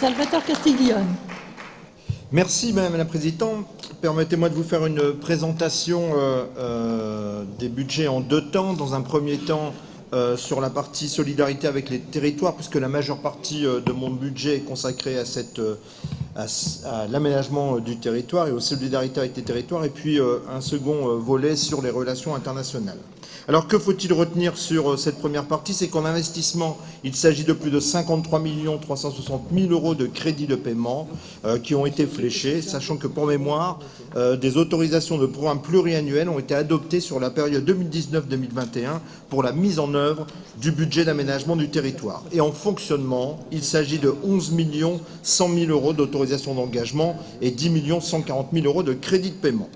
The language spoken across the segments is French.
Salvatore Castiglione. Merci Madame la Présidente. Permettez-moi de vous faire une présentation des budgets en deux temps. Dans un premier temps, sur la partie solidarité avec les territoires, puisque la majeure partie de mon budget est consacrée à l'aménagement du territoire et aux solidarités avec les territoires, et puis un second volet sur les relations internationales. Alors que faut-il retenir sur cette première partie? C'est qu'en investissement, il s'agit de plus de 53 360 000 euros de crédits de paiement qui ont été fléchés, sachant que pour mémoire, des autorisations de programmes pluriannuels ont été adoptées sur la période 2019-2021 pour la mise en œuvre du budget d'aménagement du territoire. Et en fonctionnement, il s'agit de 11 100 000 euros d'autorisation d'engagement et 10 140 000 euros de crédits de paiement.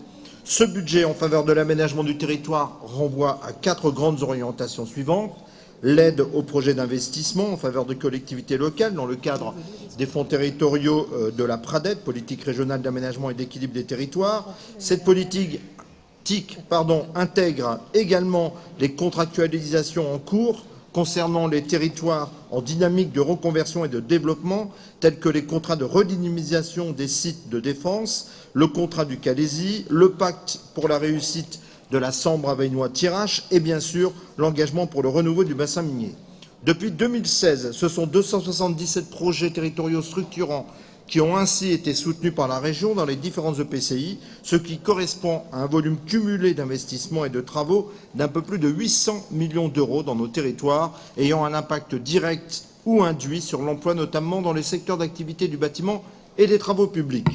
Ce budget en faveur de l'aménagement du territoire renvoie à 4 grandes orientations suivantes. L'aide aux projets d'investissement en faveur de collectivités locales dans le cadre des fonds territoriaux de la PRADET, politique régionale d'aménagement et d'équilibre des territoires. Cette politique intègre également les contractualisations en cours concernant les territoires en dynamique de reconversion et de développement, tels que les contrats de redynamisation des sites de défense, le contrat du Calaisis, le pacte pour la réussite de la Sambre-Avesnois-Thiérache et bien sûr l'engagement pour le renouveau du bassin minier. Depuis 2016, ce sont 277 projets territoriaux structurants qui ont ainsi été soutenus par la région dans les différents EPCI, ce qui correspond à un volume cumulé d'investissements et de travaux d'un peu plus de 800 millions d'euros dans nos territoires, ayant un impact direct ou induit sur l'emploi, notamment dans les secteurs d'activité du bâtiment et des travaux publics.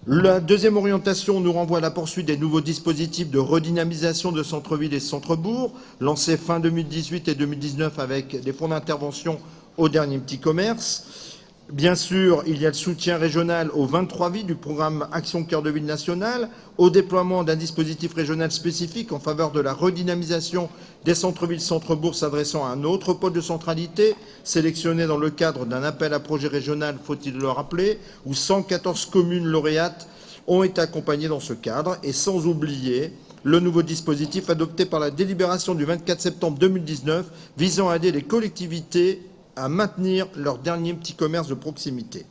La deuxième orientation nous renvoie à la poursuite des nouveaux dispositifs de redynamisation de centre-ville et centre-bourg, lancés fin 2018 et 2019 avec des fonds d'intervention au dernier petit commerce. Bien sûr, il y a le soutien régional aux 23 villes du programme Action Cœur de Ville national, au déploiement d'un dispositif régional spécifique en faveur de la redynamisation des centres-villes, centres-bourgs s'adressant à un autre pôle de centralité, sélectionné dans le cadre d'un appel à projet régional, faut-il le rappeler, où 114 communes lauréates ont été accompagnées dans ce cadre, et sans oublier le nouveau dispositif adopté par la délibération du 24 septembre 2019 visant à aider les collectivités à maintenir leur dernier petit commerce de proximité.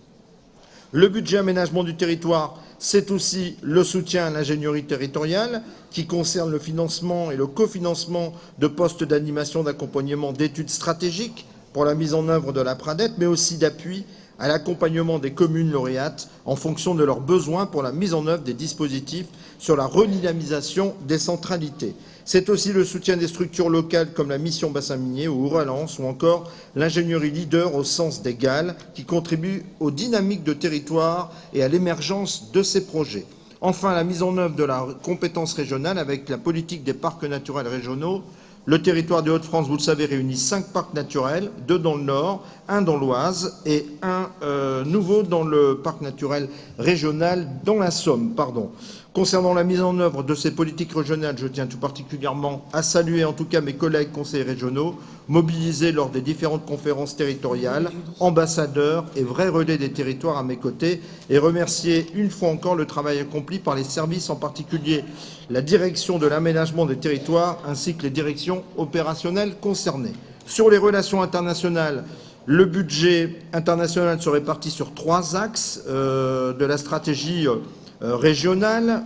Le budget aménagement du territoire, c'est aussi le soutien à l'ingénierie territoriale qui concerne le financement et le cofinancement de postes d'animation, d'accompagnement, d'études stratégiques pour la mise en œuvre de la PRADET, mais aussi d'appui à l'accompagnement des communes lauréates en fonction de leurs besoins pour la mise en œuvre des dispositifs sur la redynamisation des centralités. C'est aussi le soutien des structures locales comme la mission bassin minier ou Relance ou encore l'ingénierie leader au sens des GAL qui contribue aux dynamiques de territoire et à l'émergence de ces projets. Enfin, la mise en œuvre de la compétence régionale avec la politique des parcs naturels régionaux. Le territoire des Hauts-de-France, vous le savez, réunit 5 parcs naturels, 2 dans le Nord, 1 dans l'Oise et 1 nouveau dans le parc naturel régional dans la Somme. Concernant la mise en œuvre de ces politiques régionales, je tiens tout particulièrement à saluer en tout cas mes collègues conseillers régionaux mobilisés lors des différentes conférences territoriales, ambassadeurs et vrais relais des territoires à mes côtés et remercier une fois encore le travail accompli par les services, en particulier la direction de l'aménagement des territoires ainsi que les directions opérationnelles concernées. Sur les relations internationales, le budget international se répartit sur 3 axes de la stratégie régionale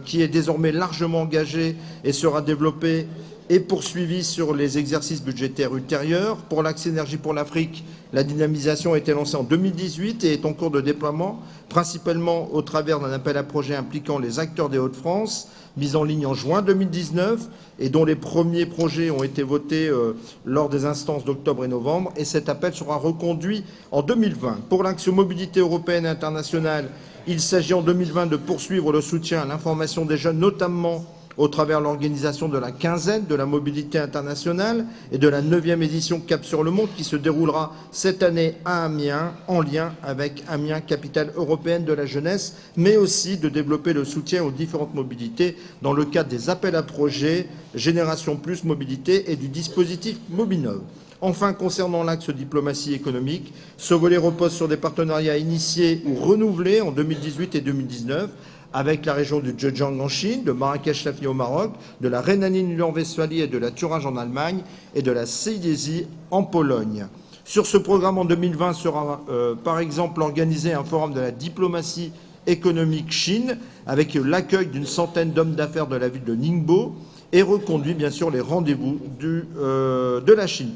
qui est désormais largement engagée et sera développée et poursuivie sur les exercices budgétaires ultérieurs. Pour l'axe énergie pour l'Afrique, la dynamisation a été lancée en 2018 et est en cours de déploiement, principalement au travers d'un appel à projet impliquant les acteurs des Hauts-de-France, mis en ligne en juin 2019 et dont les premiers projets ont été votés lors des instances d'octobre et novembre. Et cet appel sera reconduit en 2020. Pour l'axe mobilité européenne et internationale, il s'agit en 2020 de poursuivre le soutien à l'information des jeunes, notamment au travers de l'organisation de la quinzaine de la mobilité internationale et de la 9e édition Cap sur le Monde qui se déroulera cette année à Amiens, en lien avec Amiens, capitale européenne de la jeunesse, mais aussi de développer le soutien aux différentes mobilités dans le cadre des appels à projets Génération Plus Mobilité et du dispositif Mobinov. Enfin, concernant l'axe diplomatie économique, ce volet repose sur des partenariats initiés ou renouvelés en 2018 et 2019 avec la région du Zhejiang en Chine, de Marrakech-Lafi au Maroc, de la Rhénanie-Nord-Westphalie et de la Thuringe en Allemagne et de la Silésie en Pologne. Sur ce programme, en 2020, sera par exemple organisé un forum de la diplomatie économique Chine, avec l'accueil d'une centaine d'hommes d'affaires de la ville de Ningbo, et reconduit bien sûr les rendez-vous de la Chine.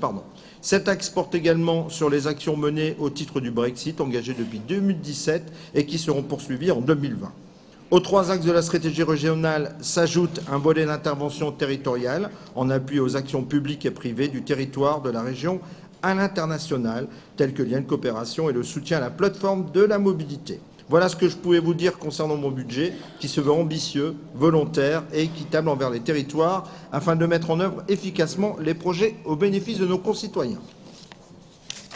Cet axe porte également sur les actions menées au titre du Brexit, engagées depuis 2017 et qui seront poursuivies en 2020. Aux 3 axes de la stratégie régionale s'ajoute un volet d'intervention territoriale en appui aux actions publiques et privées du territoire de la région à l'international, tels que liens de coopération et le soutien à la plateforme de la mobilité. Voilà ce que je pouvais vous dire concernant mon budget, qui se veut ambitieux, volontaire et équitable envers les territoires, afin de mettre en œuvre efficacement les projets au bénéfice de nos concitoyens.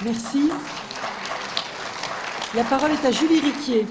Merci. La parole est à Julie Riquier.